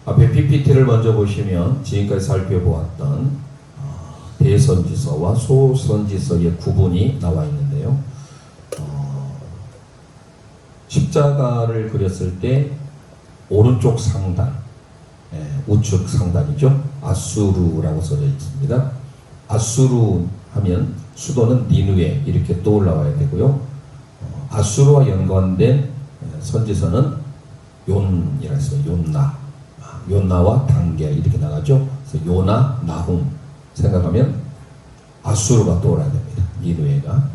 앞에 PPT를 먼저 보시면 지금까지 살펴보았던 대선지서와 소선지서의 구분이 나와 있는데요. 십자가를 그렸을 때 오른쪽 상단, 우측 상단이죠. 아수르라고 써져 있습니다. 아수르 하면 수도는 니누에 이렇게 떠올라와야 되고요. 아수르와 연관된 선지서는 요이라 해서 요나와 단겔 이렇게 나가죠. 그래서 요나, 나훔 생각하면 아수르가 떠올라야 됩니다. 니누에가.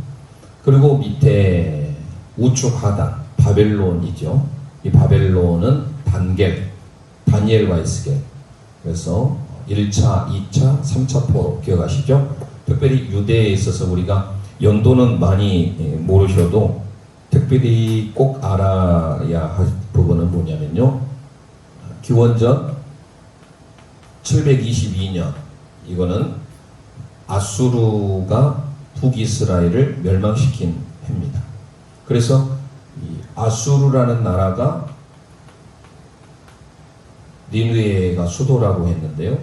그리고 밑에 우측 하단 바벨론이죠. 이 바벨론은 단겔, 다니엘과 에스겔. 그래서 1차, 2차, 3차 포로 기억하시죠? 특별히 유대에 있어서 우리가 연도는 많이 모르셔도 특별히 꼭 알아야 할 부분은 뭐냐면요. 기원전 722년 이거는 아수르가 북이스라엘을 멸망시킨 해입니다. 그래서 이 아수르라는 나라가 니느웨가 수도라고 했는데요.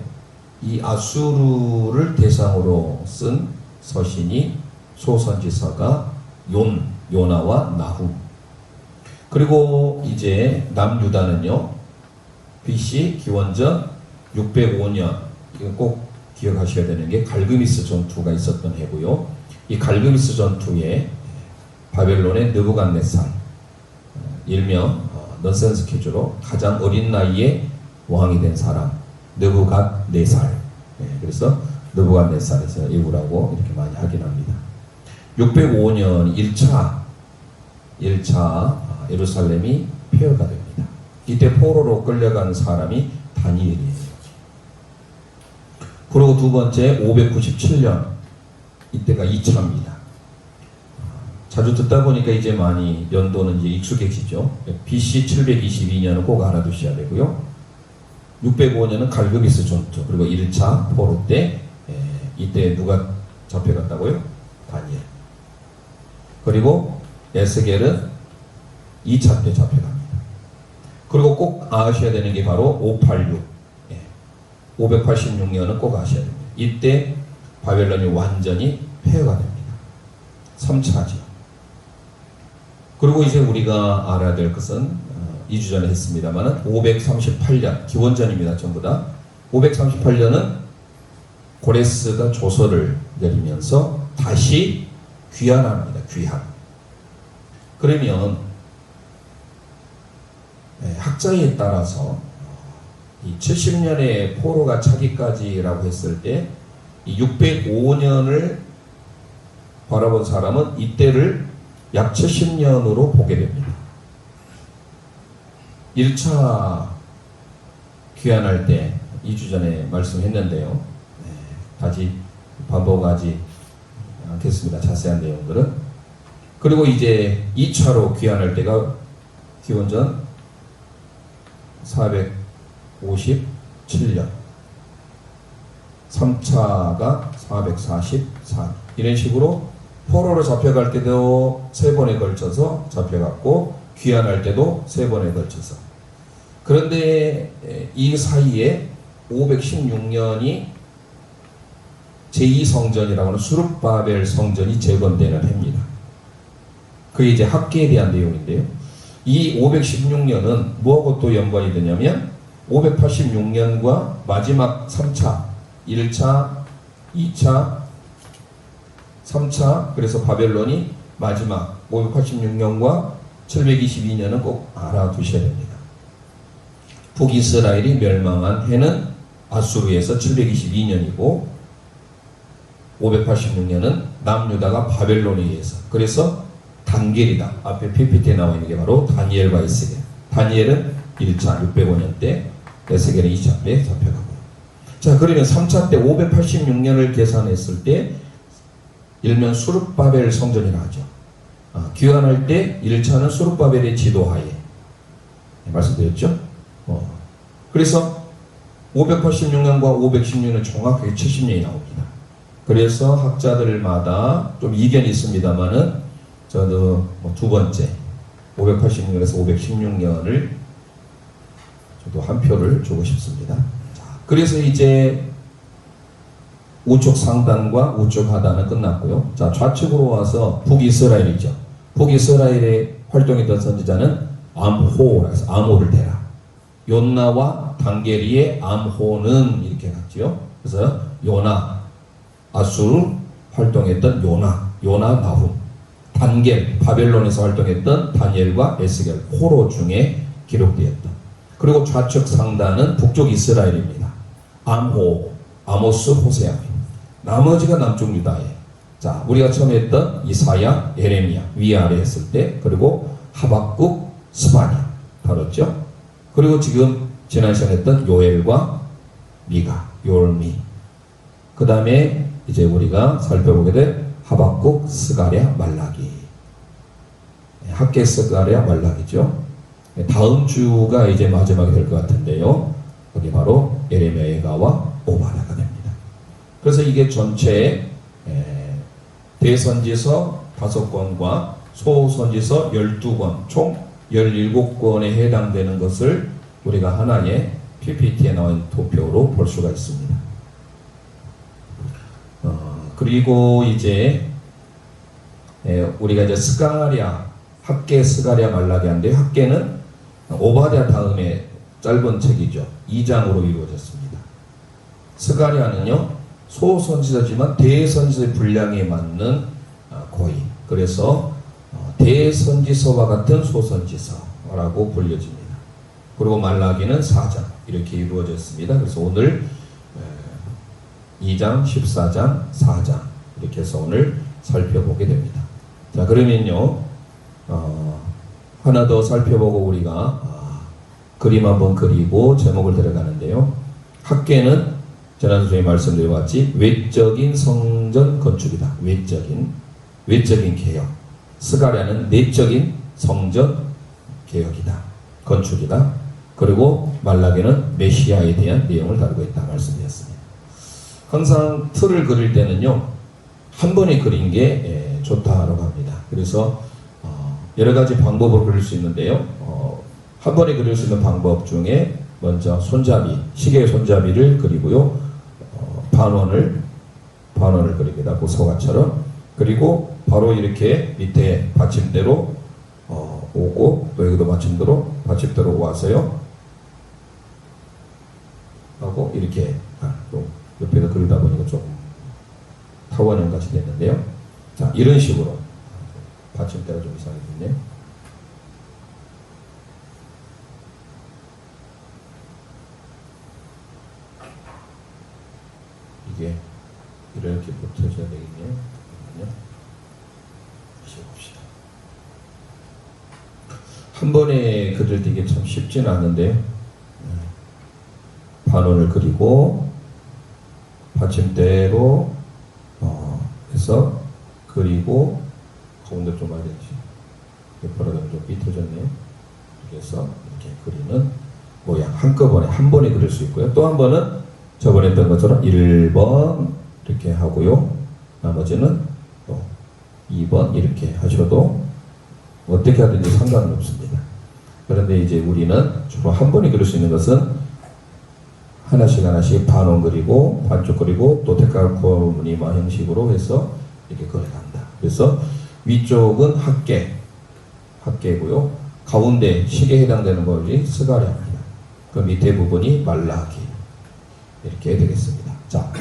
이 아수르를 대상으로 쓴 서신이 소선지서가 요나와 나훔. 그리고 이제 남유다는요. BC 기원전 605년 이건 꼭 기억하셔야 되는 게 갈그미스 전투가 있었던 해고요. 이 갈그미스 전투에 바벨론의 느부갓네살 일명 넌센스 퀴즈로 가장 어린 나이에 왕이 된 사람 느부갓네살. 그래서 느부갓네살에서 이후라고 이렇게 많이 하긴 합니다. 605년 1차 예루살렘이 폐허가 됩니다. 이때 포로로 끌려간 사람이 다니엘이에요. 그리고 두 번째 597년 이때가 2차입니다. 자주 듣다 보니까 이제 많이 연도는 이제 익숙해지죠. BC 722년은 꼭 알아두셔야 되고요. 605년은 갈그미스 전투 그리고 1차 포로 때 이때 누가 잡혀갔다고요? 다니엘. 그리고 에스겔은 2차 때 잡혀갑니다. 그리고 꼭 아셔야 되는 게 바로 586. 586년은 꼭 아셔야 됩니다. 이때 바벨론이 완전히 폐허가 됩니다. 3차죠. 그리고 이제 우리가 알아야 될 것은 2주 전에 했습니다만 538년 기원전입니다. 전부 다 538년은 고레스가 조서를 내리면서 다시 귀환합니다. 귀환. 그러면 학자에 따라서 이 70년의 포로가 차기까지라고 했을 때 이 605년을 바라본 사람은 이때를 약 70년으로 보게 됩니다. 1차 귀환할 때 2주 전에 말씀했는데요. 다시 반복하지 않겠습니다. 자세한 내용들은. 그리고 이제 2차로 귀환할 때가 기원전 457년 3차가 444 이런 식으로 포로로 잡혀갈 때도 3번에 걸쳐서 잡혀갔고 귀환할 때도 3번에 걸쳐서. 그런데 이 사이에 516년이 제2성전이라고 하는 수룹바벨 성전이 재건되는 해입니다. 그게 이제 학계에 대한 내용인데요. 이 516년은 뭐하고 또 연관이 되냐면 586년과 마지막 3차 1차, 2차, 3차 그래서 바벨론이 마지막 586년과 722년은 꼭 알아두셔야 됩니다. 북이스라엘이 멸망한 해는 아수르에서 722년이고 586년은 남유다가 바벨론에 의해서 그래서 단겔이다. 앞에 PPT에 나와 있는 게 바로 다니엘과 에스겔. 다니엘은 1차 605년 때 에스겔은 2차 때 잡혀가고요. 자, 그러면 3차 때 586년을 계산했을 때 일명 수룹바벨 성전이라 하죠. 귀환할 때 1차는 수룹바벨의 지도하에 말씀드렸죠. 그래서 586년과 516년은 정확하게 70년이 나옵니다. 그래서 학자들마다 좀 이견이 있습니다만은 저도 두 번째 586년에서 516년을 저도 한 표를 주고 싶습니다. 자, 그래서 이제 우측 상단과 우측 하단은 끝났고요. 자, 좌측으로 와서 북이스라엘이죠. 북이스라엘에 활동했던 선지자는 암호라 해서 암호를 대라. 욘나와 단게리의 암호는 이렇게 갔죠. 그래서 요나, 아수르 활동했던 요나 나훔, 단겔, 바벨론에서 활동했던 다니엘과 에스겔, 호로 중에 기록되었던. 그리고 좌측 상단은 북쪽 이스라엘입니다. 암호, 아모스, 호세아. 나머지가 남쪽 유다에. 자, 우리가 처음에 했던 이사야, 예레미야 위아래 했을 때, 그리고 하박국, 스바냐 다뤘죠. 그리고 지금 지난 시간에 했던 요엘과 미가, 요얼미. 그 다음에 이제 우리가 살펴보게 될 하박국, 스가랴, 말라기. 학계 스가랴, 말라기죠. 다음 주가 이제 마지막이 될 것 같은데요. 그게 바로 예레미야, 예가와 오바댜가 됩니다. 그래서 이게 전체 대선지서 5권과 소선지서 12권, 총 17권에 해당되는 것을 우리가 하나의 PPT에 나온 도표로 볼 수가 있습니다. 그리고 이제 우리가 이제 스가랴, 학계 스가랴 말라기인데, 학계는 오바댜 다음에 짧은 책이죠. 2장으로 이루어졌습니다. 스가랴는요, 소선지서지만 대선지서의 분량에 맞는 고의. 그래서 대선지서와 같은 소선지서라고 불려집니다. 그리고 말라기는 4장 이렇게 이루어졌습니다. 그래서 오늘 2장, 14장, 4장 이렇게 해서 오늘 살펴보게 됩니다. 자, 그러면요, 하나 더 살펴보고 우리가 그림 한번 그리고 제목을 들어가는데요. 학계는 지난 선생님이 말씀드려봤지, 외적인 성전 건축이다. 외적인 개혁. 스가랴는 내적인 성전 개혁이다. 건축이다. 그리고 말라기는 메시아에 대한 내용을 다루고 있다 말씀드렸습니다. 항상 틀을 그릴 때는요, 한 번에 그린 게 좋다라고 합니다. 그래서 여러 가지 방법으로 그릴 수 있는데요. 한 번에 그릴 수 있는 방법 중에 먼저 손잡이, 시계의 손잡이를 그리고요, 반원을 그립니다. 그 소가처럼. 그리고 바로 이렇게 밑에 받침대로 오고, 또 여기도 받침대로 와서요, 하고 이렇게 또 옆에다 그리다 보니까 좀 타원형 같이 됐는데요. 자, 이런 식으로 받침대가 좀 이상해졌네요. 이게 이렇게 붙어져야 되겠네요. 다시 봅시다. 한 번에 그릴 때 이게 참 쉽지는 않은데요. 반원을 그리고 받침대로 해서 그리고 가운데 좀 말이지. 옆으로 좀 삐뚤어졌네요. 그래서 이렇게 그리는 모양 한꺼번에 한 번에 그릴 수 있고요. 또 한 번은 저번에 했던 것처럼 1번 이렇게 하고요. 나머지는 또 2번 이렇게 하셔도 어떻게 하든지 상관은 없습니다. 그런데 이제 우리는 주로 한 번에 그릴 수 있는 것은 하나씩 반원 그리고 반쪽 그리고 또 데칼코무니마 형식으로 해서 이렇게 그려간다. 그래서 위쪽은 학계고요. 가운데 시계에 해당되는 것이 스가랴입니다. 그 밑에 부분이 말라기 이렇게 되겠습니다. 자,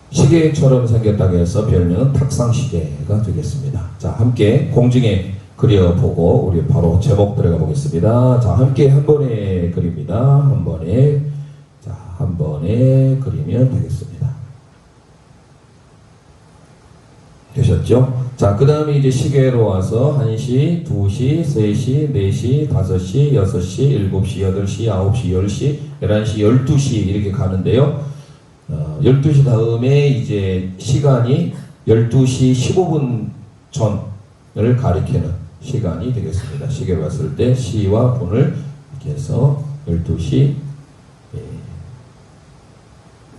시계처럼 생겼다고 해서 별명은 탁상시계가 되겠습니다. 자, 함께 공중에 그려보고 우리 바로 제목 들어가 보겠습니다. 자, 함께 한 번에 그립니다. 한 번에 그리면 되겠습니다. 되셨죠? 자, 그 다음에 이제 시계로 와서 1시, 2시, 3시, 4시, 5시, 6시, 7시, 8시, 9시, 10시, 11시, 12시 이렇게 가는데요. 12시 다음에 이제 시간이 12시 15분 전을 가리키는 시간이 되겠습니다. 시계로 봤을 때 시와 분을 이렇게 해서 12시.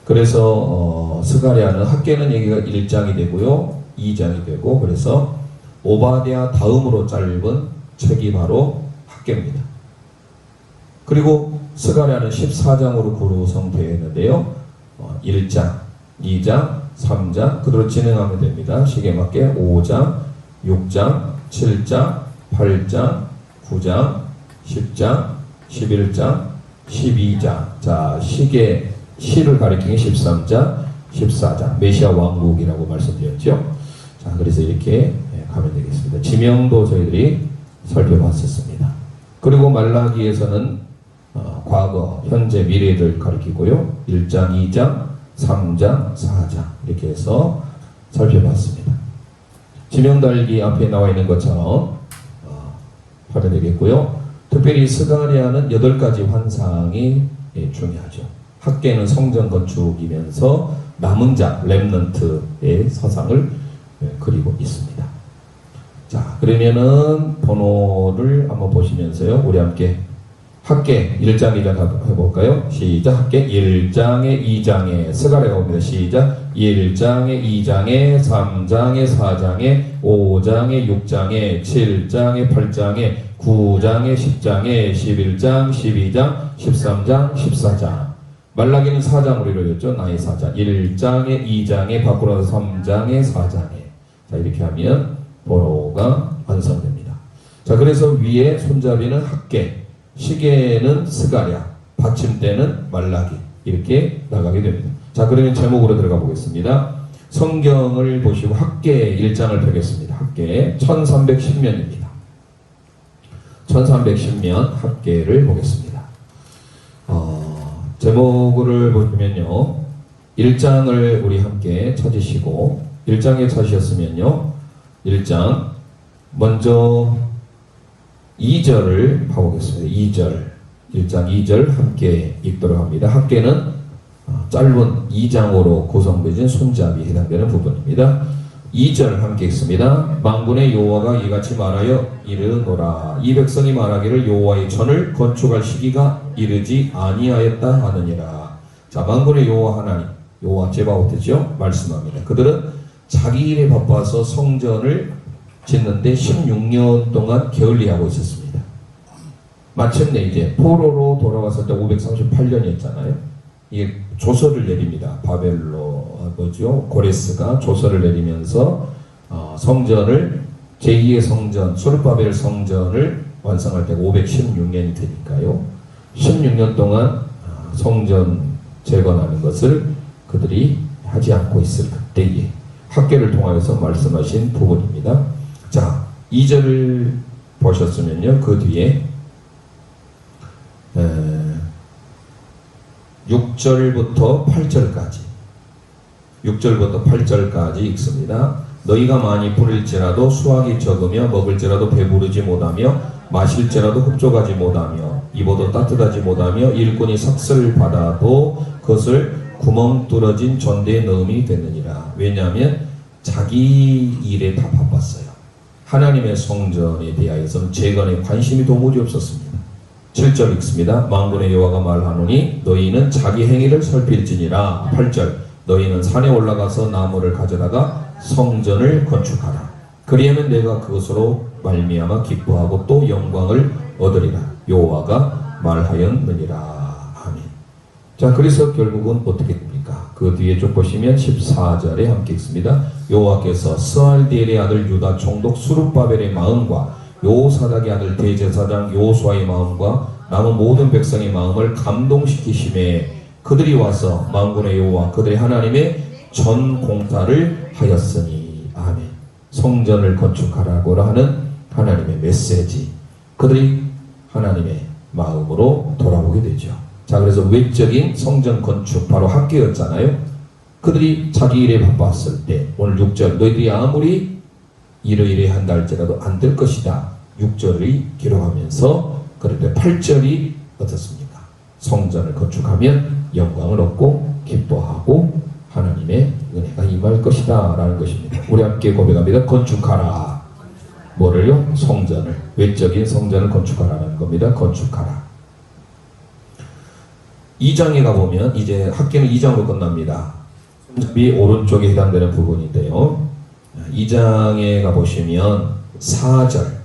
그래서 스가랴는 학계는 여기가 1장이 되고요, 2장이 되고, 그래서 오바댜 다음으로 짧은 책이 바로 학계입니다. 그리고 스가랴는 14장으로 구성되어 있는데요. 1장, 2장, 3장 그대로 진행하면 됩니다. 시기에 맞게 5장, 6장, 7장, 8장, 9장, 10장, 11장, 12장. 자, 시를 가리키는 13장, 14장. 메시아 왕국이라고 말씀드렸죠. 자, 그래서 이렇게 가면 되겠습니다. 지명도 저희들이 살펴봤었습니다. 그리고 말라기에서는 과거, 현재, 미래를 가리키고요. 1장, 2장, 3장, 4장 이렇게 해서 살펴봤습니다. 지명달기 앞에 나와 있는 것처럼 하면 되겠고요. 특별히 스가랴는 8가지 환상이 중요하죠. 학계는 성전 건축이면서 남은 자, 렘넌트의 서상을 그리고 있습니다. 자, 그러면은 번호를 한번 보시면서요. 우리 함께 학계 1장 2장 해볼까요? 시작. 학계 1장에 2장에 스가랴가 옵니다. 시작. 1장에 2장에 3장에 4장에 5장에 6장에 7장에 8장에 9장에 10장에 11장 12장 13장 14장. 말라기는 4장으로 이루어졌죠. 나의 4장. 1장에 2장에 바꾸로 3장에 4장에. 자, 이렇게 하면 번호가 완성됩니다. 자, 그래서 위에 손잡이는 학계, 시계는 스가랴, 받침대는 말라기 이렇게 나가게 됩니다. 자, 그러면 제목으로 들어가 보겠습니다. 성경을 보시고 학계 1장을 펴겠습니다. 학계 1310면입니다. 1310면 학계를 보겠습니다. 제목을 보시면요. 1장을 우리 함께 찾으시고 1장에 찾으셨으면요. 1장 먼저 2절을 봐보겠습니다. 2절 1장 2절 함께 읽도록 합니다. 학계는 짧은 2장으로 구성되어진 손잡이 해당되는 부분입니다. 2절 함께 읽습니다. 만군의 여호와가 이같이 말하여 이르노라. 이 백성이 말하기를 여호와의 전을 건축할 시기가 이르지 아니하였다 하느니라. 자, 만군의 여호와 하나님, 여호와 제바오트죠? 말씀합니다. 그들은 자기 일에 바빠서 성전을 짓는데 16년 동안 게을리하고 있었습니다. 마침내 이제 포로로 돌아왔을 때 538년이었잖아요. 이게 조서를 내립니다. 고레스가 조서를 내리면서 성전을 제2의 성전, 수르바벨 성전을 완성할 때가 516년이 되니까요. 16년 동안 성전 재건하는 것을 그들이 하지 않고 있을 그때에 학계를 통하여서 말씀하신 부분입니다. 자, 2절을 보셨으면요. 그 뒤에 6절부터 8절까지 읽습니다. 너희가 많이 부릴지라도 수확이 적으며 먹을지라도 배부르지 못하며 마실지라도 흡족하지 못하며 입어도 따뜻하지 못하며 일꾼이 삭슬 받아도 그것을 구멍 뚫어진 전대에 넣음이 되느니라. 왜냐하면 자기 일에 다 바빴어요. 하나님의 성전에 대하여서는 재건에 관심이 도무지 없었습니다. 7절 읽습니다. 만군의 여호와가 말하노니 너희는 자기 행위를 살필지니라. 8절 너희는 산에 올라가서 나무를 가져다가 성전을 건축하라. 그리하면 내가 그것으로 말미암아 기뻐하고 또 영광을 얻으리라. 여호와가 말하였느니라. 아멘. 자, 그래서 결국은 어떻게 됩니까? 그 뒤에 쭉 보시면 14절에 함께 있습니다. 여호와께서 스알디엘의 아들 유다 총독 수룹바벨의 마음과 요사닥의 아들 대제사장 요수아의 마음과 남은 모든 백성의 마음을 감동시키심에 그들이 와서 만군의 여호와 그들의 하나님의 전 공사를 하였으니. 아멘. 성전을 건축하라고 하는 하나님의 메시지, 그들이 하나님의 마음으로 돌아오게 되죠. 자, 그래서 외적인 성전 건축 바로 학계였잖아요. 그들이 자기 일에 바빴을 때 오늘 6절 너희들이 아무리 이러이러 한다 할지라도 안 될 것이다 6절이 기록하면서 그럴 때 8절이 어떻습니까? 성전을 건축하면 영광을 얻고 기뻐하고 하나님의 은혜가 임할 것이다 라는 것입니다. 우리 함께 고백합니다. 건축하라. 뭐를요? 성전을, 외적인 성전을 건축하라는 겁니다. 건축하라. 2장에 가보면 이제 학계는 2장으로 끝납니다. 손잡이 오른쪽에 해당되는 부분인데요. 2장에 가보시면 4절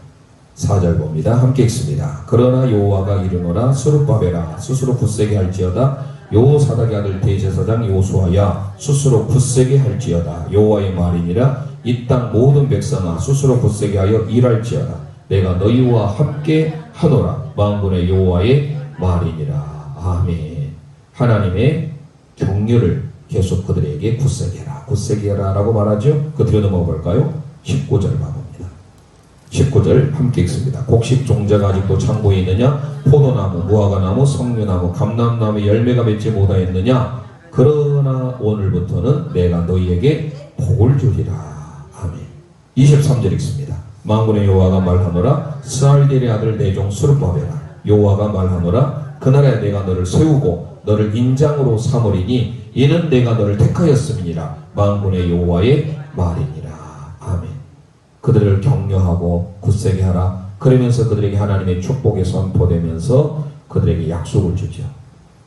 4절 봅니다. 함께 읽습니다. 그러나 여호와가 이르노라 스룹바벨아 스스로 굳세게 할지어다 여호사닥의 아들 대제사장 요수아야 스스로 굳세게 할지어다 여호와의 말이니라 이 땅 모든 백성아 스스로 굳세게 하여 일할지어다 내가 너희와 함께 하노라 만군의 여호와의 말이니라. 아멘. 하나님의 격려를 계속 그들에게 굳세게 해라 굳세게 해라 라고 말하죠. 그 뒤로 넘어가 볼까요? 19절 봐봅니다. 19절 함께 읽습니다. 곡식 종자가 아직도 창고에 있느냐 포도나무 무화과나무 석류나무 감람나무 열매가 맺지 못하였느냐 그러나 오늘부터는 내가 너희에게 복을 주리라. 아멘. 23절 읽습니다. 만군의 여호와가 말하노라 스알델의 아들 내 종 스룹바벨아 여호와가 말하노라 그날에 내가 너를 세우고 너를 인장으로 삼으리니 이는 내가 너를 택하였음이니라 만군의 여호와의 말이니라. 아멘. 그들을 격려하고 굳세게 하라. 그러면서 그들에게 하나님의 축복이 선포되면서 그들에게 약속을 주죠.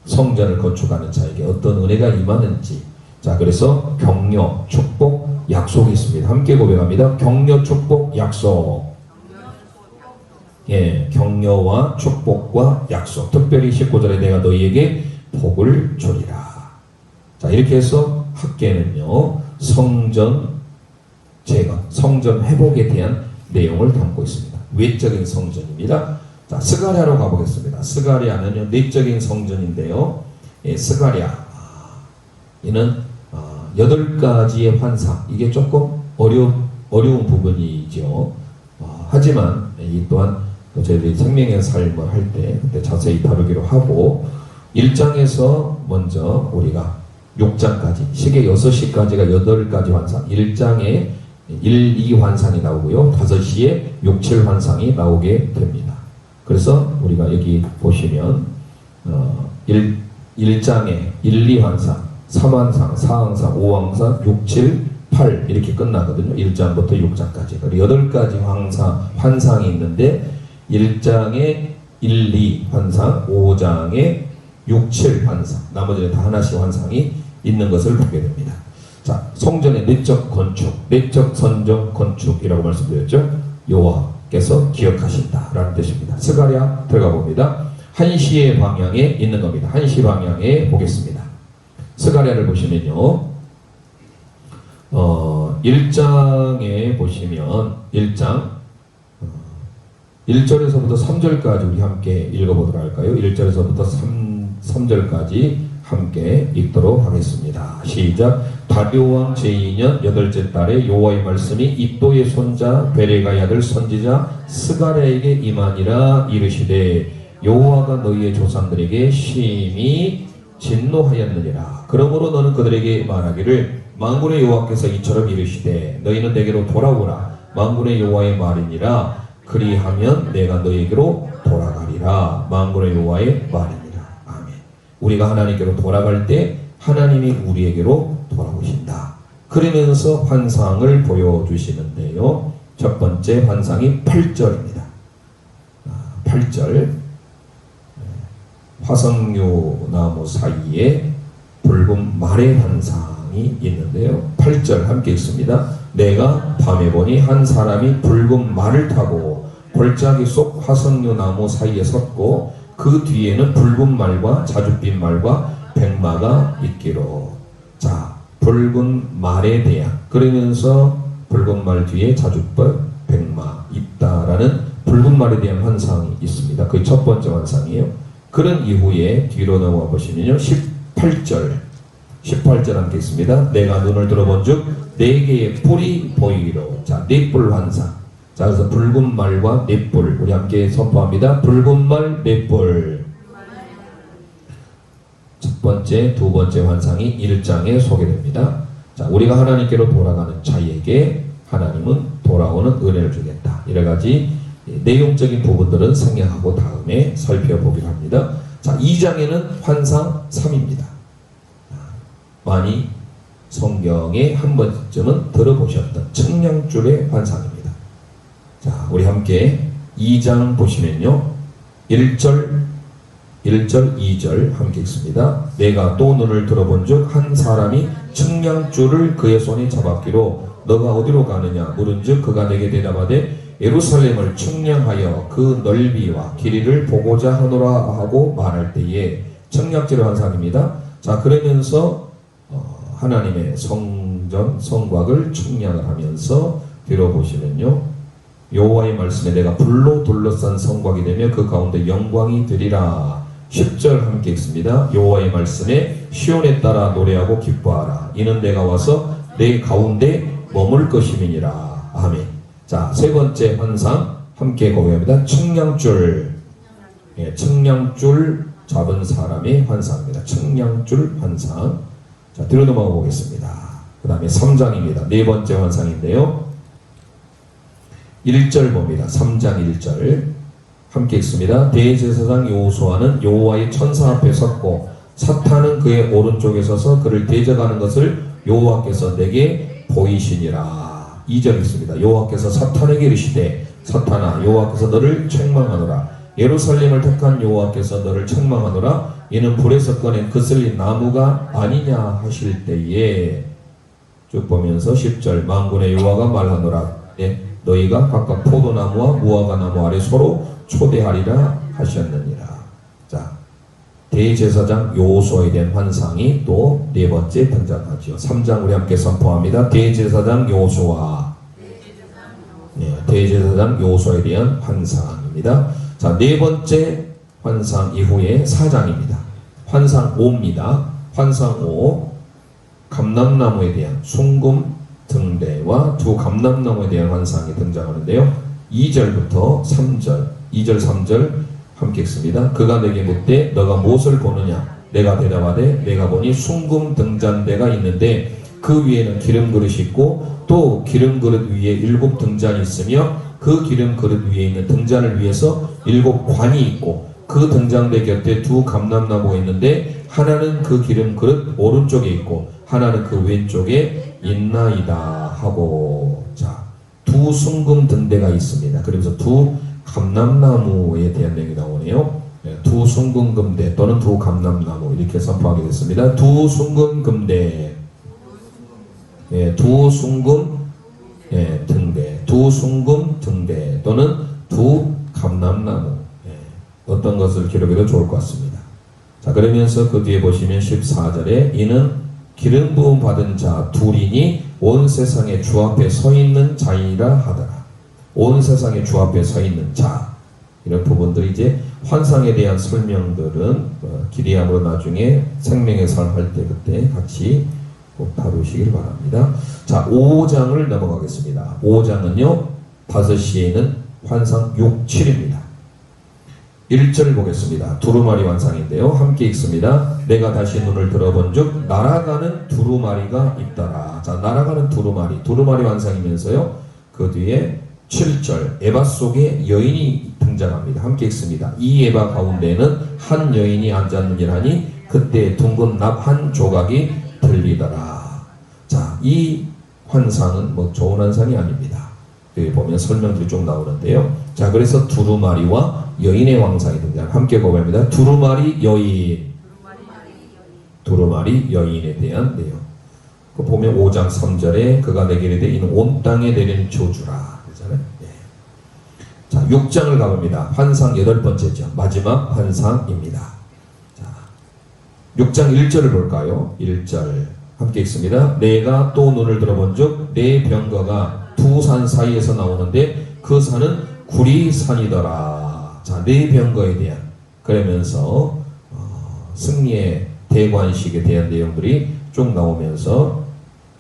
성전을 건축하는 자에게 어떤 은혜가 임하는지. 자, 그래서 격려, 축복, 약속이 있습니다. 함께 고백합니다. 격려, 축복, 약속. 예, 격려와 축복과 약속. 특별히 19절에 내가 너희에게 복을 주리라. 자, 이렇게 해서 학계는요, 성전 제거, 성전 회복에 대한 내용을 담고 있습니다. 외적인 성전입니다. 자, 스가랴로 가보겠습니다. 스가랴는요, 내적인 성전인데요. 예, 스가랴. 이는 8가지의 환상. 이게 조금 어려운 부분이죠. 하지만 이 또한 저희들이 생명의 삶을 할 때 그때 자세히 다루기로 하고 1장에서 먼저 우리가 6장까지 시계 6시까지가 8가지 환상 1장에 1, 2 환상이 나오고요 5시에 6, 7 환상이 나오게 됩니다. 그래서 우리가 여기 보시면 1장에 1, 2 환상 3환상, 4환상, 5환상, 6, 7, 8 이렇게 끝나거든요. 1장부터 6장까지 8가지 환상이 있는데 1장에 1, 2 환상, 5장에 6, 7 환상 나머지는 다 하나씩 환상이 있는 것을 보게 됩니다. 자, 성전의 내적 건축, 내적 선정 건축이라고 말씀드렸죠. 여호와께서 기억하신다 라는 뜻입니다. 스가랴 들어가 봅니다. 1시의 방향에 있는 겁니다. 1시 방향에 보겠습니다. 스가랴를 보시면요 1장에 보시면 1장 1절에서부터 3절까지 우리 함께 읽어보도록 할까요? 1절에서부터 3절까지 함께 읽도록 하겠습니다. 시작. 다리오왕 제2년 8째 달에 여호와의 말씀이 입도의 손자 베레가의 아들 선지자 스가랴에게 임하니라. 이르시되 여호와가 너희의 조상들에게 심히 진노하였느니라. 그러므로 너는 그들에게 말하기를 만군의 여호와께서 이처럼 이르시되 너희는 내게로 돌아오라. 만군의 여호와의 말이니라. 그리하면 내가 너희에게로 돌아가리라. 만군의 여호와의 말이니라. 아멘. 우리가 하나님께로 돌아갈 때 하나님이 우리에게로 돌아오신다. 그러면서 환상을 보여주시는데요. 첫 번째 환상이 8절입니다. 8절. 화석류 나무 사이에 붉은 말의 환상이 있는데요. 8절 함께 읽습니다. 내가 밤에 보니 한 사람이 붉은 말을 타고 골짜기 속 화석류 나무 사이에 섰고 그 뒤에는 붉은 말과 자줏빛 말과 백마가 있기로. 자, 붉은 말에 대한 그러면서 붉은 말 뒤에 자줏빛 백마 있다라는 붉은 말에 대한 환상이 있습니다. 그게 첫 번째 환상이에요. 그런 이후에 뒤로 넘어가 보시면요 18절 함께 있습니다. 내가 눈을 들어본 즉 4개의 뿔이 보이기로. 자, 4뿔 환상. 자, 그래서 붉은 말과 4뿔 우리 함께 선포합니다. 붉은 말 4뿔. 첫 번째, 두 번째 환상이 1장에 소개됩니다. 자, 우리가 하나님께로 돌아가는 자에게 하나님은 돌아오는 은혜를 주겠다. 여러 가지 내용적인 부분들은 생략하고 다음에 살펴보기로 합니다. 자, 2장에는 환상 3입니다. 많이 성경에 한 번쯤은 들어보셨던 측량줄의 환상입니다. 자, 우리 함께 2장 보시면요 1절 2절 함께 읽습니다. 내가 또 눈을 들어본 즉 한 사람이 측량줄을 그의 손에 잡았기로 너가 어디로 가느냐 물은즉 그가 내게 대답하되 예루살렘을 측량하여 그 넓이와 길이를 보고자 하노라 하고 말할 때에 청량절의 환상입니다. 자, 그러면서 하나님의 성전 성곽을 측량을 하면서 들어보시면요, 여호와의 말씀에 내가 불로 둘러싼 성곽이 되며 그 가운데 영광이 되리라. 10절 함께 읽습니다. 여호와의 말씀에 시온에 따라 노래하고 기뻐하라. 이는 내가 와서 내 가운데 머물 것임이니라. 아멘. 자, 세 번째 환상 함께 고백합니다. 측량줄. 예, 측량줄 잡은 사람의 환상입니다. 측량줄 환상. 자, 뒤로 넘어가 보겠습니다. 그 다음에 3장입니다. 네 번째 환상인데요. 1절 봅니다. 3장 1절 함께 읽습니다. 대제사장 여호수아는 여호와의 천사 앞에 섰고 사탄은 그의 오른쪽에 서서 그를 대적하는 것을 여호와께서 내게 보이시니라. 2절 읽습니다. 여호와께서 사탄에게 이르시되 사탄아 여호와께서 너를 책망하노라. 예루살렘을 택한 여호와께서 너를 책망하노라. 이는 불에서 꺼낸 그슬린 나무가 아니냐 하실 때에 쭉 보면서 10절 만군의 여호와가 말하노라. 네, 너희가 각각 포도나무와 무화과나무 아래 서로 초대하리라 하셨느니라. 자, 대제사장 여호수아에 대한 환상이 또 네 번째 등장하죠. 3장 우리 함께 선포합니다. 대제사장 여호수아. 네, 대제사장 여호수아에 대한 환상입니다. 자, 네 번째 환상 이후에 4장입니다. 환상 5입니다. 환상 5, 감람나무에 대한 숭금 등대와 두 감람나무에 대한 환상이 등장하는데요. 2절부터 3절, 2절 3절 함께 읽습니다. 그가 내게 묻되 너가 무엇을 보느냐? 내가 대답하되 내가 보니 숭금 등잔대가 있는데 그 위에는 기름 그릇이 있고 또 기름 그릇 위에 7 등잔이 있으며 그 기름 그릇 위에 있는 등잔을 위해서 7 관이 있고 그 등잔대 곁에 두 감람나무가 있는데 하나는 그 기름 그릇 오른쪽에 있고 하나는 그 왼쪽에 있나이다 하고, 자, 두 숭금 등대가 있습니다. 그러면서 두 감람나무에 대한 내용이 나오네요. 네, 두 숭금 금대 또는 두 감람나무 이렇게 선포하게 됐습니다. 두 숭금 금대, 네, 두 숭금 등대, 두 숭금 등대 또는 두 감람나무, 네, 어떤 것을 기록해도 좋을 것 같습니다. 자, 그러면서 그 뒤에 보시면 14절에 이는 기름 부음 받은 자 둘이니 온 세상의 주 앞에 서 있는 자이라 하더라. 온 세상의 주 앞에 서 있는 자, 이런 부분들이 이제 환상에 대한 설명들은 기리함으로 나중에 생명의 삶 할 때 그때 같이 꼭 다루시길 바랍니다. 자, 5장을 넘어가겠습니다. 5장은요 5시에 있는 환상 6, 7입니다. 1절 보겠습니다. 두루마리 환상인데요. 함께 읽습니다. 내가 다시 눈을 들어본 즉 날아가는 두루마리가 있더라. 자, 날아가는 두루마리 환상이면서요. 그 뒤에 7절 에바 속에 여인이 등장합니다. 함께 읽습니다. 이 에바 가운데에는 한 여인이 앉았느니라니 그때 둥근 납 한 조각이 들리더라. 자, 이 환상은 뭐 좋은 환상이 아닙니다. 여기 보면 설명들이 좀 나오는데요. 자, 그래서 두루마리와 여인의 왕상이 등장. 함께 고백합니다. 두루마리 여인. 두루마리 여인에 대한 내용. 그 보면 5장 3절에 그가 내게 이르되 이는 온 땅에 내리는 저주라. 그렇잖아요. 네. 자, 6장을 가봅니다. 환상 8번째죠. 마지막 환상입니다. 자, 6장 1절을 볼까요? 1절 함께 읽습니다. 내가 또 눈을 들어본즉 내 병거가 두 산 사이에서 나오는데 그 산은 구리산이더라. 자, 네 병거에 대한, 그러면서 승리의 대관식에 대한 내용들이 쭉 나오면서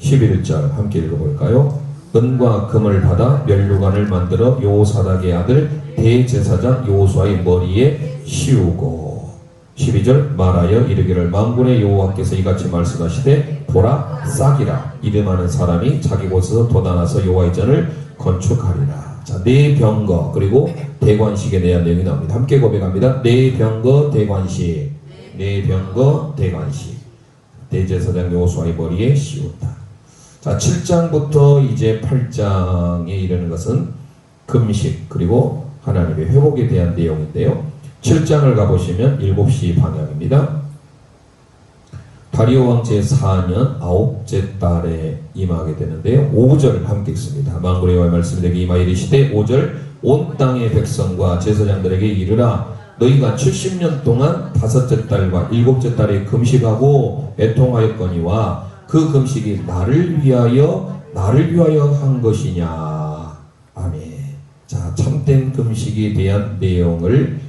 11절 함께 읽어볼까요? 은과 금을 받아 면류관을 만들어 요사닥의 아들 대제사장 여호수아의 머리에 씌우고, 12절 말하여 이르기를 만군의 여호와께서 이같이 말씀하시되 보라 싹이라 이름하는 사람이 자기 곳에서 돋아나서 여호와의 전을 건축하리라. 자, 네 병거 그리고 대관식에 대한 내용이 나옵니다. 함께 고백합니다. 네 병거 대관식, 네 병거 대관식, 대제사장 여호수아의 머리에 씌웠다. 자, 7장부터 이제 8장에 이르는 것은 금식 그리고 하나님의 회복에 대한 내용인데요. 7장을 가보시면 7시 방향입니다. 다리오 왕 제4년 9째 달에 임하게 되는데요. 5절 함께 읽습니다. 만군의 여호와의 말씀이 내게 임하 이르시되 5절 온 땅의 백성과 제사장들에게 이르라 너희가 70년 동안 5째 달과 7째 달에 금식하고 애통하였거니와 그 금식이 나를 위하여 한 것이냐. 아멘. 자, 참된 금식에 대한 내용을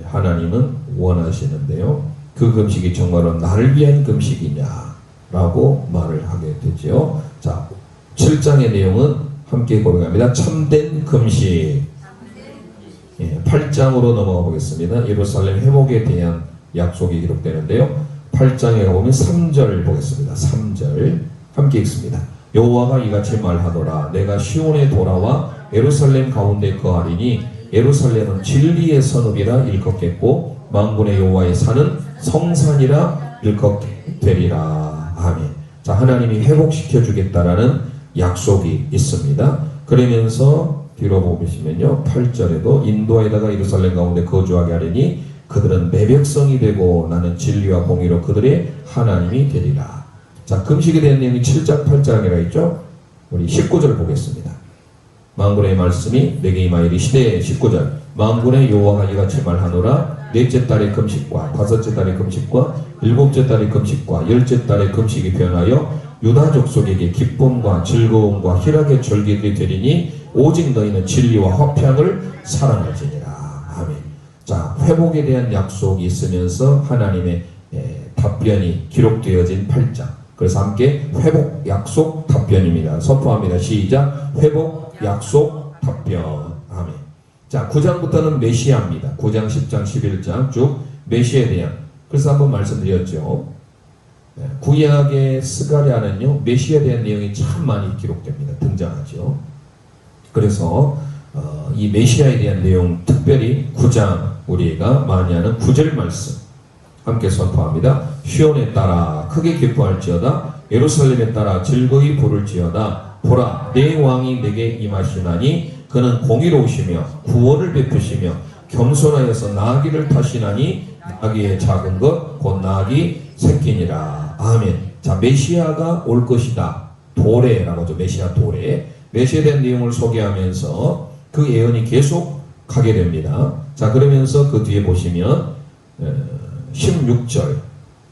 하나님은 원하시는데요. 그 금식이 정말로 나를 위한 금식이냐라고 말을 하게 되죠. 자, 7장의 내용은 함께 고백합니다. 참된 금식. 8장으로 넘어가 보겠습니다. 예루살렘 회복에 대한 약속이 기록되는데요. 8장에 가보면 3절 보겠습니다. 3절 함께 읽습니다. 여호와가 이같이 말하노라 내가 시온에 돌아와 예루살렘 가운데 거하리니 예루살렘은 진리의 성읍이라 일컫겠고 만군의 여호와의 산은 성산이라 일컫되리라. 아멘. 자, 하나님이 회복시켜 주겠다라는 약속이 있습니다. 그러면서 뒤로 보시면요 8절에도 인도에다가 예루살렘 가운데 거주하게 하리니 그들은 내 백성이 되고 나는 진리와 공의로 그들의 하나님이 되리라. 자, 금식에 대한 내용이 7장 8장이라 있죠. 우리 19절 보겠습니다. 만군의 말씀이 내게 임하이르시되 19절 만군의 여호와가 이같이 말하노라 넷째 달의 금식과 5째 달의 금식과 7째 달의 금식과 10째 달의 금식이 변하여 유다 족속에게 기쁨과 즐거움과 희락의 절기들이 되리니 오직 너희는 진리와 화평을 사랑할지니라. 아멘. 자, 회복에 대한 약속이 있으면서 하나님의 답변이 기록되어진 8장. 그래서 함께 회복, 약속, 답변입니다. 선포합니다. 시작. 회복, 약속, 답변. 아멘. 자, 9장부터는 메시아입니다. 9장, 10장, 11장 쭉 메시아에 대한. 그래서 한번 말씀드렸죠. 구약의 스가랴는요 메시아에 대한 내용이 참 많이 기록됩니다. 등장하죠. 그래서 이 메시아에 대한 내용 특별히 9장 우리가 많이 하는 9절 말씀 함께 선포합니다. 시온에 따라 크게 기뻐할지어다 예루살렘에 따라 즐거이 부를지어다 보라 내 왕이 내게 임하시나니 그는 공의로우시며 구원을 베푸시며 겸손하여서 나귀를 타시나니 나귀의 작은 것 곧 나귀 새끼니라. 아멘. 자, 메시아가 올 것이다. 도래라고 하죠. 메시아 도래. 메시아에 대한 내용을 소개하면서 그 예언이 계속 가게 됩니다. 자, 그러면서 그 뒤에 보시면 16절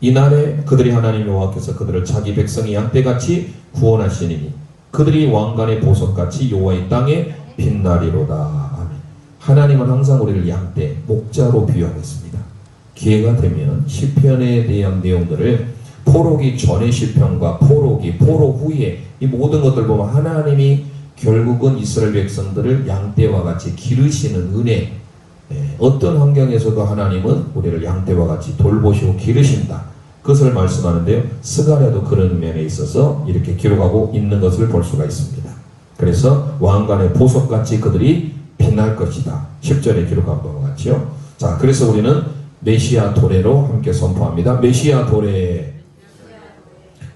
이날에 그들이 하나님 여호와께서 그들을 자기 백성이 양떼같이 구원하시니 그들이 왕관의 보석같이 여호와의 땅에 빛나리로다. 아멘. 하나님은 항상 우리를 양떼, 목자로 비유하겠습니다. 기회가 되면 시편에 대한 내용들을 포로기 전의 시편과 포로 후에 이 모든 것들 보면 하나님이 결국은 이스라엘 백성들을 양떼와 같이 기르시는 은혜, 어떤 환경에서도 하나님은 우리를 양떼와 같이 돌보시고 기르신다. 그것을 말씀하는데요. 스가랴도 그런 면에 있어서 이렇게 기록하고 있는 것을 볼 수가 있습니다. 그래서 왕관의 보석같이 그들이 빛날 것이다. 10절에 기록한 바와 같이요. 자, 그래서 우리는 메시아 도래로 함께 선포합니다. 메시아 도래.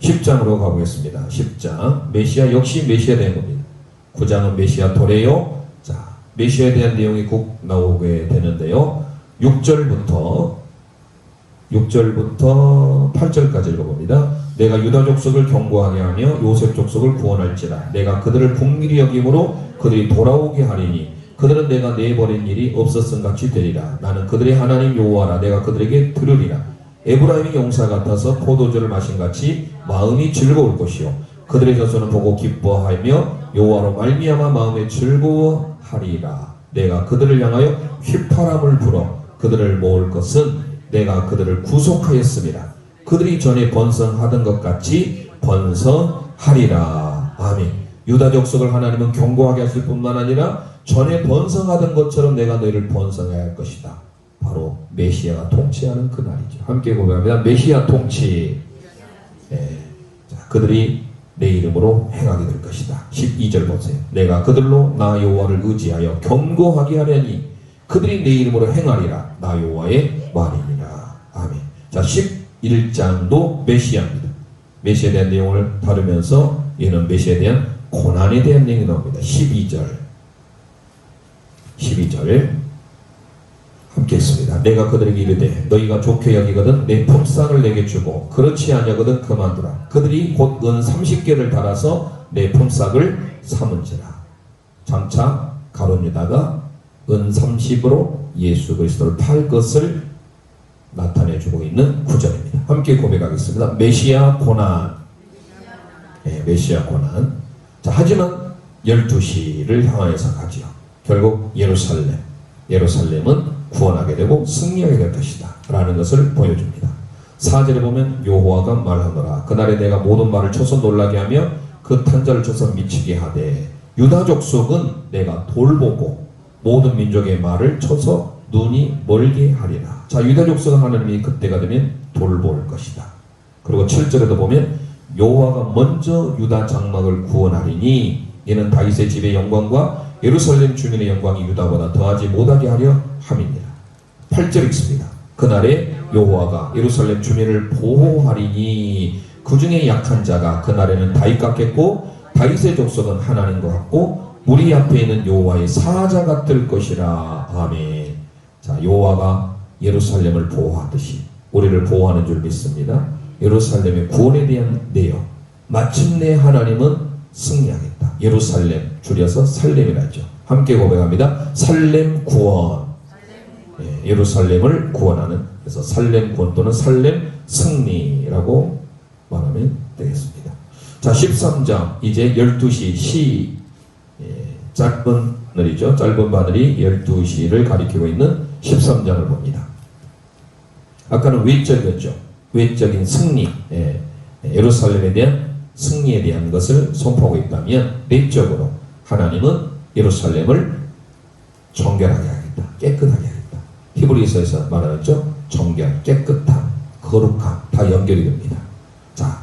10장으로 가보겠습니다. 10장. 메시아 역시 메시아에 대한 겁니다. 9장은 메시아 도래요. 자, 메시아에 대한 내용이 꼭 나오게 되는데요. 6절부터 8절까지 읽어봅니다. 내가 유다 족속을 견고하게 하며 요셉 족속을 구원할지라. 내가 그들을 긍휼히 여김으로 그들이 돌아오게 하리니 그들은 내가 내버린 일이 없었음 같이 되리라. 나는 그들의 하나님 여호와라. 내가 그들에게 들으리라. 에브라임이 용사 같아서 포도주를 마신 같이 마음이 즐거울 것이요 그들의 자손은 보고 기뻐하며 여호와로 말미암아 마음에 즐거워하리라. 내가 그들을 향하여 휘파람을 불어 그들을 모을 것은 내가 그들을 구속하였음이라. 그들이 전에 번성하던 것 같이 번성하리라. 아멘. 유다 족속을 하나님은 견고하게 하실 뿐만 아니라 전에 번성하던 것처럼 내가 너희를 번성해야 할 것이다. 바로 메시아가 통치하는 그날이죠. 함께 고백합니다. 메시아 통치. 자, 그들이 내 이름으로 행하게 될 것이다. 12절 보세요. 내가 그들로 나 여호와를 의지하여 견고하게 하려니 그들이 내 이름으로 행하리라. 나 여호와의 말이니라. 아멘. 자, 11장도 메시아입니다. 메시아에 대한 내용을 다루면서 이는 메시아에 대한 고난에 대한 내용이 나옵니다. 12절 함께 했습니다. 내가 그들에게 이르되 너희가 좋게 여기거든 내 품삯을 내게 주고 그렇지 아니하거든 그만두라. 그들이 곧 은 30개를 달아서 내 품삯을 삼은지라. 장차 가룟 유다가 은 30으로 예수 그리스도를 팔 것을 나타내주고 있는 구절입니다. 함께 고백하겠습니다. 메시아 고난. 네, 메시아 고난. 자, 하지만 12시를 향하여서 가지요. 결국 예루살렘은 구원하게 되고 승리하게 될 것이다 라는 것을 보여줍니다. 4절에 보면 여호와가 말하노라. 그날에 내가 모든 말을 쳐서 놀라게 하며 그 탄자를 쳐서 미치게 하되 유다 족속은 내가 돌보고 모든 민족의 말을 쳐서 눈이 멀게 하리라. 자, 유다 족속은 하나님이 그때가 되면 돌볼 것이다. 그리고 7절에도 보면 여호와가 먼저 유다 장막을 구원하리니 이는 다윗의 집의 영광과 예루살렘 주민의 영광이 유다보다 더하지 못하게 하려 함이니라. 8절 읽습니다. 그날에 여호와가 예루살렘 주민을 보호하리니 그 중에 약한 자가 그날에는 다윗 같겠고 다윗의 족속은 하나님과 같고 무리 앞에 있는 여호와의 사자 같을 것이라. 아멘. 자, 여호와가 예루살렘을 보호하듯이 우리를 보호하는 줄 믿습니다. 예루살렘의 구원에 대한 내용. 마침내 하나님은 승리하겠다. 예루살렘 줄여서 살렘이라죠. 함께 고백합니다. 살렘 구원. 예, 예루살렘을 구원하는, 그래서 살렘 구원 또는 살렘 승리라고 말하면 되겠습니다. 자, 13장 이제 12시 짧은 바늘이죠. 짧은 바늘이 12시를 가리키고 있는 13장을 봅니다. 아까는 외적이었죠. 외적인 승리, 예루살렘에 대한 승리에 대한 것을 선포하고 있다면 내적으로 하나님은 예루살렘을 정결하게 하겠다. 깨끗하게 하겠다. 히브리서에서 말하죠. 정결, 깨끗함, 거룩함 다 연결이 됩니다. 자,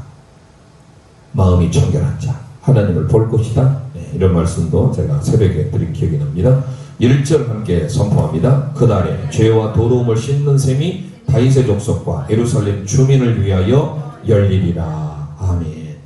마음이 정결한 자 하나님을 볼 것이다. 이런 말씀도 제가 새벽에 드린 기억이 납니다. 1절 함께 선포합니다. 그날에 죄와 더러움을 씻는 셈이 다윗의 족속과 예루살렘 주민을 위하여 열리리라. 아멘.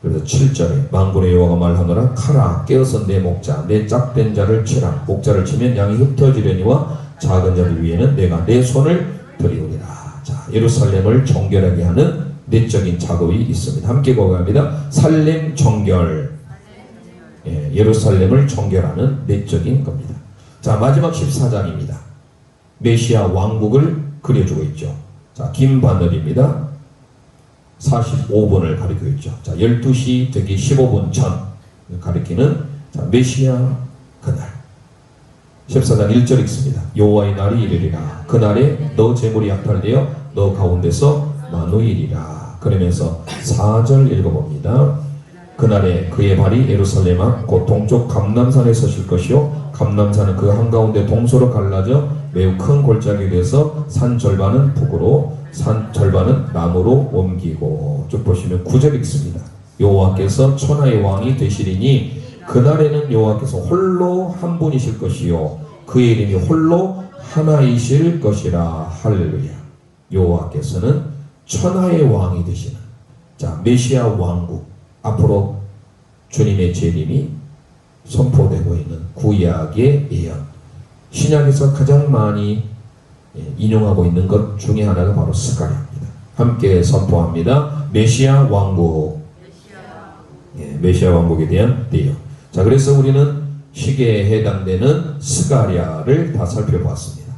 그래서 7절에 만군의 여호와가 말하노라. 칼아 깨어서 내 목자 내 짝된 자를 치라. 목자를 치면 양이 흩어지려니와 작은 자들 위에는 내가 내 손을 들이우리라. 자, 예루살렘을 정결하게 하는 내적인 작업이 있습니다. 함께 고백합니다. 살렘 정결. 예루살렘을 정결하는 내적인 겁니다. 자, 마지막 14장입니다. 메시아 왕국을 그려주고 있죠. 자, 긴 바늘입니다. 45분을 가리키고 있죠. 자, 12시 되기 15분 전 가리키는 자, 메시아 그날. 14장 1절 읽습니다. 여호와의 날이 이르리라. 그날에 너 재물이 약탈되어 너 가운데서 나누이리라. 그러면서 4절 읽어봅니다. 그날에 그의 발이 예루살렘 앞 곧 동쪽 감람산에 서실 것이요 감람산은 그 한가운데 동서로 갈라져 매우 큰 골짜기 돼서 산 절반은 북으로 산 절반은 남으로 옮기고. 쭉 보시면 9절 읽습니다. 여호와께서 천하의 왕이 되시리니 그날에는 여호와께서 홀로 한 분이실 것이요 그의 이름이 홀로 하나이실 것이라. 할렐루야. 여호와께서는 천하의 왕이 되시는, 자, 메시아 왕국, 앞으로 주님의 재림이 선포되고 있는 구약의 예언. 신약에서 가장 많이 인용하고 있는 것 중에 하나가 바로 스가랴입니다. 함께 선포합니다. 메시아 왕국. 메시아 왕국에 대한 내용. 자, 그래서 우리는 시계에 해당되는 스가랴를 다 살펴보았습니다.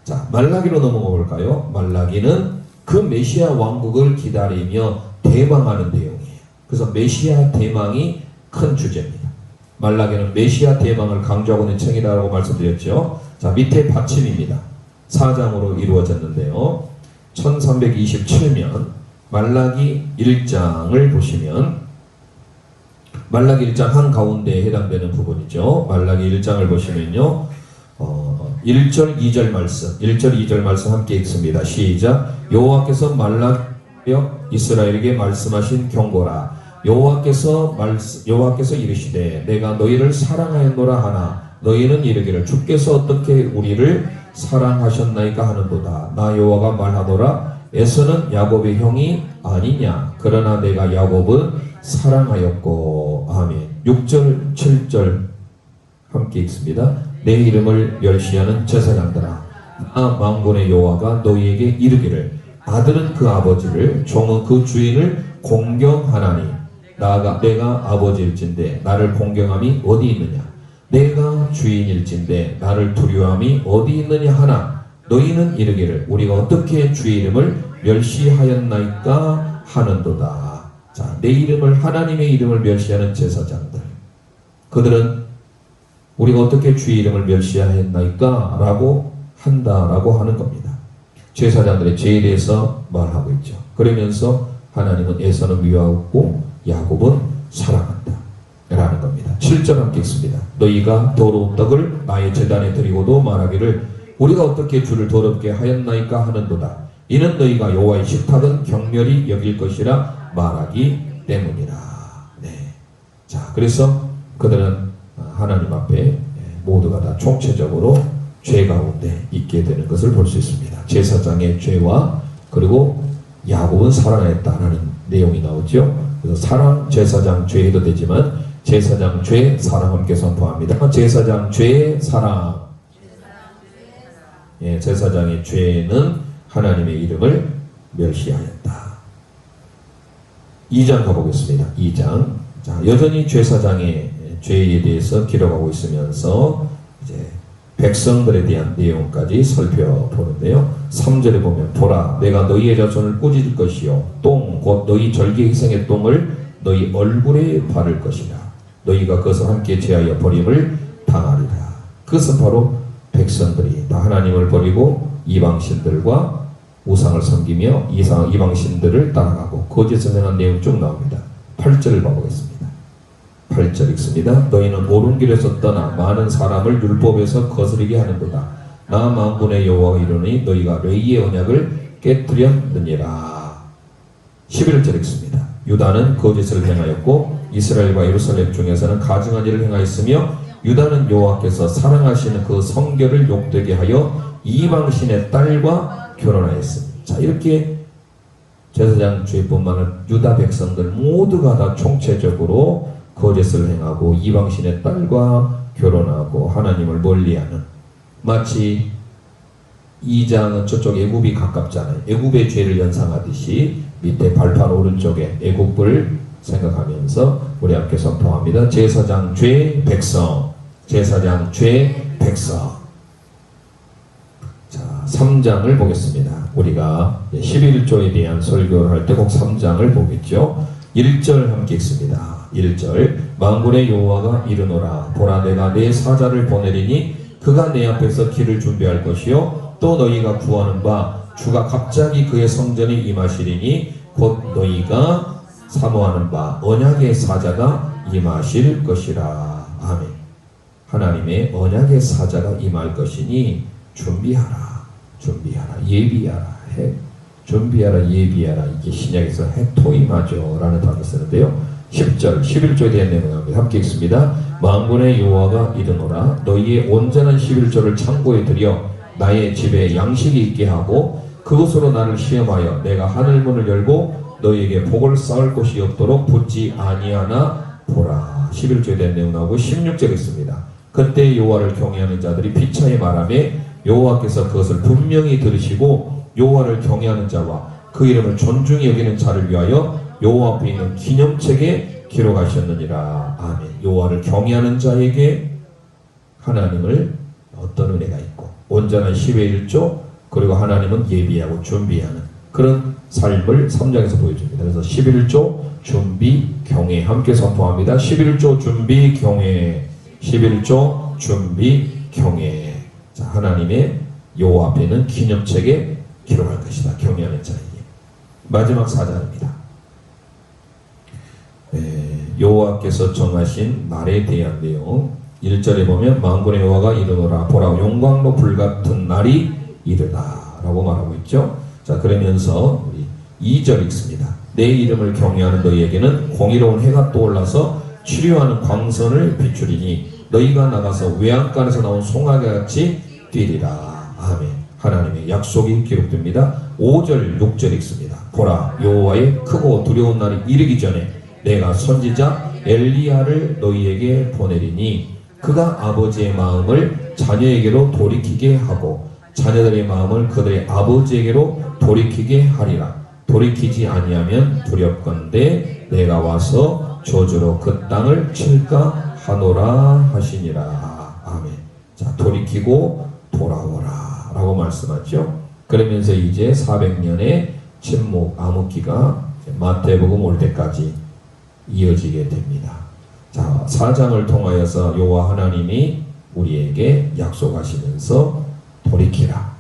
자, 말라기로 넘어가 볼까요? 말라기는 그 메시아 왕국을 기다리며 대망하는 내용이에요. 그래서 메시아 대망이 큰 주제입니다. 말라기는 메시아 대망을 강조하고 있는 책이라고 말씀드렸죠. 자, 밑에 받침입니다. 4장으로 이루어졌는데요. 1327년 말라기 1장을 보시면 말라기 1장 한가운데에 해당되는 부분이죠. 말라기 1장을 보시면요. 1절 2절 말씀, 1절 2절 말씀 함께 읽습니다. 시작. 여호와께서 말라기여 이스라엘에게 말씀하신 경고라. 여호와께서 이르시되 내가 너희를 사랑하였노라 하나 너희는 이르기를 주께서 어떻게 우리를 사랑하셨나이까 하는도다. 나 여호와가 말하노라. 에서는 야곱의 형이 아니냐. 그러나 내가 야곱은 사랑하였고. 아멘. 6절 7절 함께 읽습니다. 내 이름을 멸시하는 제사장들아 만군의 여호와가 너희에게 이르기를 아들은 그 아버지를 종은 그 주인을 공경하나니 나가 내가 아버지일진데 나를 공경함이 어디 있느냐 내가 주인일진데 나를 두려워함이 어디 있느냐 하나 너희는 이르기를 우리가 어떻게 주의 이름을 멸시하였나이까 하는도다. 자, 내 이름을 하나님의 이름을 멸시하는 제사장들 그들은 우리가 어떻게 주의 이름을 멸시하였나이까 라고 한다라고 하는 겁니다. 제사장들의 죄에 대해서 말하고 있죠. 그러면서 하나님은 에서는 미워하고 야곱은 사랑한다 라는 겁니다. 7절 함께 읽습니다. 너희가 더러운 떡을 나의 제단에 드리고도 말하기를 우리가 어떻게 주를 더럽게 하였나이까 하는도다. 이는 너희가 여호와의 식탁은 경멸히 여길 것이라 말하기 때문이라. 네. 자, 그래서 그들은 하나님 앞에 모두가 다 총체적으로 죄 가운데 있게 되는 것을 볼 수 있습니다. 제사장의 죄와 그리고 야곱은 사랑했다라는 내용이 나오죠. 그래서 사랑, 제사장 죄도 되지만 제사장 죄, 사랑 함께 선포합니다. 제사장 죄, 사랑. 예, 제사장의 죄는 하나님의 이름을 멸시하였다. 2장 가보겠습니다. 2장. 자, 여전히 제사장의 죄에 대해서 기록하고 있으면서 이제 백성들에 대한 내용까지 살펴보는데요. 3절에 보면 보라 내가 너희의 자손을 꾸짖을 것이요 똥 곧 너희 절개 희생의 똥을 너희 얼굴에 바를 것이라 너희가 그것을 함께 제하여 버림을 당하리라. 그것은 바로 백성들이 다 하나님을 버리고 이방신들과 우상을 섬기며 이방신들을 따라가고 거짓을 행한 내용 쭉 나옵니다. 8절을 봐보겠습니다. 8절 읽습니다. 너희는 옳은 길에서 떠나 많은 사람을 율법에서 거스르게 하는도다. 나 만군의 여호와가 이르노니 너희가 레위의 언약을 깨뜨렸느니라. 11절 읽습니다. 유다는 거짓을 행하였고 이스라엘과 예루살렘 중에서는 가증한 일을 행하였으며 유다는 여호와께서 사랑하시는 그 성결을 욕되게 하여 이방신의 딸과 결혼하였습니다. 자, 이렇게 제사장 죄뿐만 아니라 유다 백성들 모두가 다 총체적으로 거짓을 행하고 이방신의 딸과 결혼하고 하나님을 멀리하는 마치 2장은 저쪽 애굽이 가깝잖아요. 애굽의 죄를 연상하듯이 밑에 발판 오른쪽에 애굽을 생각하면서 우리 함께 선포합니다. 제사장 죄 백성 제사장 죄 백성. 자, 3장을 보겠습니다. 우리가 11조에 대한 설교를 할 때 꼭 3장을 보겠죠. 1절 함께 읽습니다. 1절 만군의 여호와가 이르노라 보라 내가 내 사자를 보내리니 그가 내 앞에서 길을 준비할 것이요 또 너희가 구하는 바 주가 갑자기 그의 성전에 임하시리니 곧 너희가 사모하는 바 언약의 사자가 임하실 것이라. 아멘. 하나님의 언약의 사자가 임할 것이니 준비하라 예비하라 준비하라 예비하라. 이게 신약에서 해토임하죠 라는 단어 쓰는데요. 10절 11조에 대한 내용을 함께 읽습니다. 만군의 여호와가 이르노라 너희의 온전한 11조를 창고에 들여 나의 집에 양식이 있게 하고 그것으로 나를 시험하여 내가 하늘문을 열고 너희에게 복을 쌓을 곳이 없도록 붙지 아니하나 보라. 11조에 대한 내용 나오고 16절 있습니다. 그때 여호와를 경외하는 자들이 피차에 말하매 여호와께서 그것을 분명히 들으시고 여호와를 경외하는 자와 그 이름을 존중히 여기는 자를 위하여 여호와 앞에 있는 기념책에 기록하셨느니라. 아멘. 여호와를 경외하는 자에게 하나님을 어떤 은혜가 있고 온전한 10의 1조 그리고 하나님은 예비하고 준비하는 그런 삶을 3장에서 보여줍니다. 그래서 11조 준비 경외 함께 선포합니다. 11조 준비 경외 11조 준비 경외. 자, 하나님의 여호와 앞에는 기념책에 기록할 것이다. 경외하는 자에게. 마지막 4장입니다. 여호와께서 정하신 날에 대한 내용 1절에 보면 만군의 여호와가 이르노라 보라 용광로 불같은 날이 이르다 라고 말하고 있죠. 자, 그러면서 우리 2절 읽습니다. 내 이름을 경외하는 너희에게는 공의로운 해가 떠올라서 치료하는 광선을 비추리니 너희가 나가서 외양간에서 나온 송아지같이 뛰리라. 아멘. 하나님의 약속이 기록됩니다. 5절 6절 읽습니다. 보라 여호와의 크고 두려운 날이 이르기 전에 내가 선지자 엘리야를 너희에게 보내리니 그가 아버지의 마음을 자녀에게로 돌이키게 하고 자녀들의 마음을 그들의 아버지에게로 돌이키게 하리라. 돌이키지 아니하면 두렵건대 내가 와서 저주로 그 땅을 칠까 하노라 하시니라. 아멘. 자, 돌이키고 돌아오라 라고 말씀하죠. 그러면서 이제 400년의 침묵 암흑기가 마태복음 올 때까지 이어지게 됩니다. 자, 4장을 통하여서 여호와 하나님이 우리에게 약속하시면서 돌이키라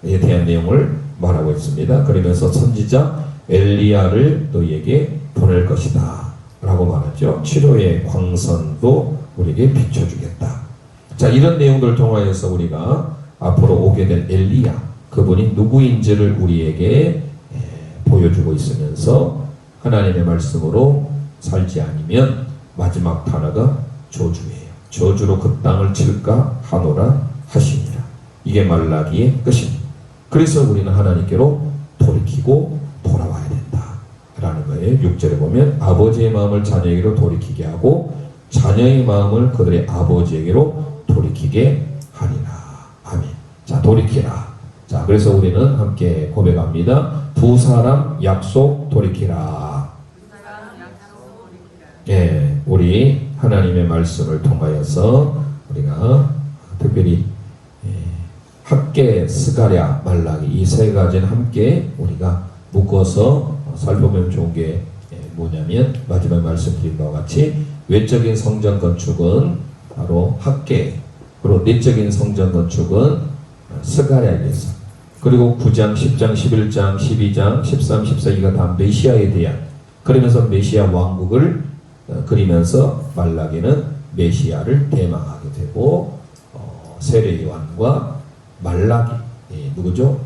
에 대한 내용을 말하고 있습니다. 그러면서 선지자 엘리야를 너희에게 보낼 것이다 라고 말하죠. 치료의 광선도 우리에게 비춰주겠다. 자, 이런 내용들을 통하여서 우리가 앞으로 오게 될 엘리야, 그분이 누구인지를 우리에게 보여주고 있으면서 하나님의 말씀으로 살지 않으면 마지막 단어가 저주예요. 저주로 그 땅을 칠까 하노라 하시니라. 이게 말라기의 끝입니다. 그래서 우리는 하나님께로 돌이키고 돌아와야 된다 라는 거예요. 6절에 보면 아버지의 마음을 자녀에게로 돌이키게 하고 자녀의 마음을 그들의 아버지에게로 돌이키게 하리라. 아멘. 자, 돌이키라. 자, 그래서 우리는 함께 고백합니다. 두 사람 약속 돌이키라. 예, 우리 하나님의 말씀을 통하여서 우리가 특별히 학계, 스가랴, 말라기 이 세 가지는 함께 우리가 묶어서 살펴보면 좋은 게 뭐냐면 마지막에 말씀드린 바와 같이 외적인 성전 건축은 바로 학계, 그리고 내적인 성전 건축은 스가랴에서, 그리고 9장, 10장, 11장, 12장, 13, 14기가 다 메시아에 대한, 그러면서 메시아 왕국을 그리면서 말라기는 메시아를 대망하게 되고 세례 요한과 말라기, 누구죠?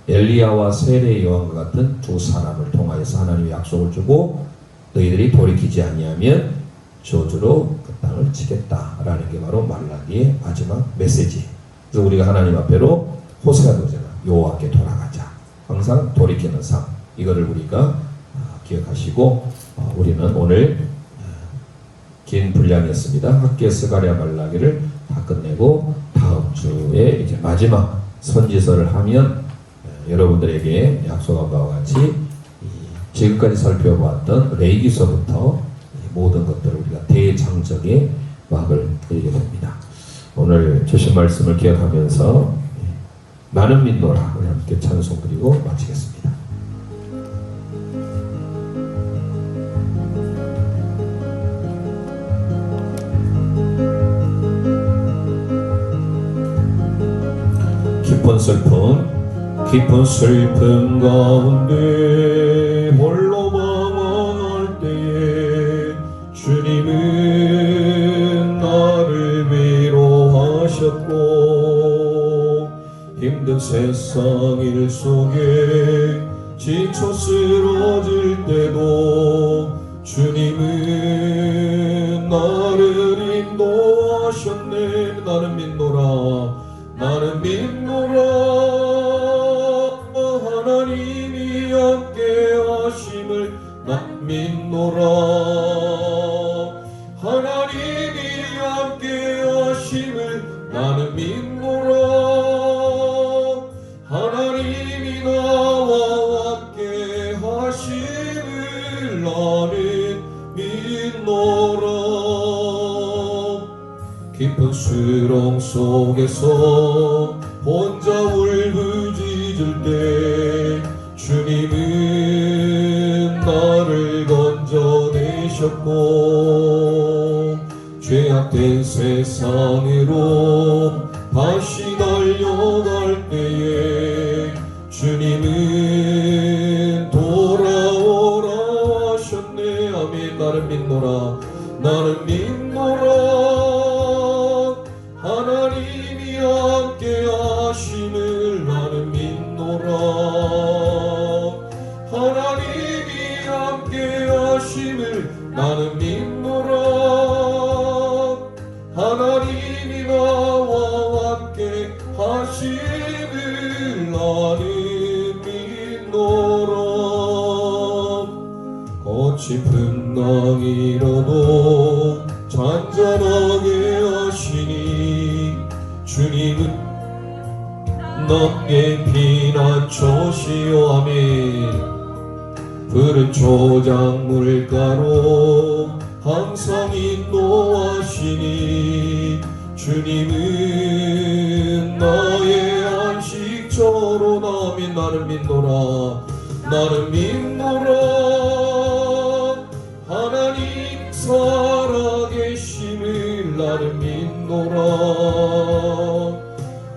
엘리야와 세례 요한과 같은 두 사람을 통하여서 하나님이 약속을 주고 너희들이 돌이키지 아니하면 저주로 그 땅을 치겠다라는 게 바로 말라기의 마지막 메시지. 그래서 우리가 하나님 앞에로 호세아도 되잖아. 여호와께 돌아가자. 항상 돌이키는 삶. 이거를 우리가 기억하시고 우리는 오늘 긴 분량이었습니다. 학계, 스가랴, 말라기를 다 끝내고 다음 주에 이제 마지막 선지서를 하면 여러분들에게 약속한 바와 같이 지금까지 살펴보았던 레위기서부터 모든 것들을 우리가 대장적의 막을 그리게 됩니다. 오늘 주신 말씀을 기억하면서 나는 믿노라 우리 함께 찬송 드리고 마치겠습니다. 깊은 슬픔 가운데 홀로 방황할 때에 주님은 나를 위로하셨고 힘든 세상 일 속에 지쳐 쓰러질 때도 주님은 나를 인도하셨네. 나는 믿노라 나는 믿노라 하나님이 함께 하심을 난 믿노라 하나님이 함께 하심을 나는 믿노라 하나님이 나와 함께 하심을 나는 믿노라. 깊은 수렁 속에서 혼자 울부짖을 때 주님은 나를 건져내셨고 죄악된 세상으로 다시 달려갈 때에 주님은 돌아오라 하셨네. 아멘. 나는 믿노라 나는 믿노라 하나님이 함께 하심을 나는 믿노라 하나님이 함께 하심을 나는 믿노라 하나님이 나와 함께 하심을 나는 믿노라. 거친 풍랑이라도 잔잔하게 하시니 주님은 넘게 비난초시오 아멘. 푸른 초장 물가로 항상 인도하시니 주님은 나의 안식처로 나는 믿노라 나는 믿노라 하나님 살아계심을 나는 믿노라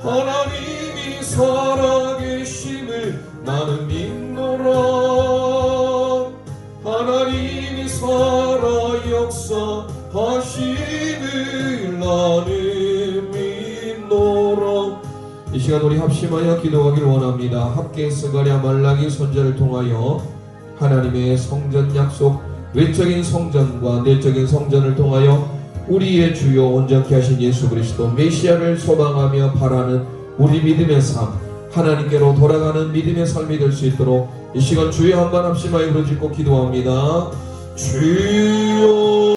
하나님이 살아계심을 나는 믿노라 하나님이 살아 역사하심을 나는 믿노라. 이 시간 우리 합심하여 기도하기를 원합니다. 함께 스가랴 말라기 선지자를 통하여 하나님의 성전 약속, 외적인 성전과 내적인 성전을 통하여 우리의 주요 온전케 하신 예수 그리스도 메시아를 소망하며 바라는 우리 믿음의 삶, 하나님께로 돌아가는 믿음의 삶이 될 수 있도록 이 시간 주여 한번 합심하여 부르짖고 기도합니다. 주여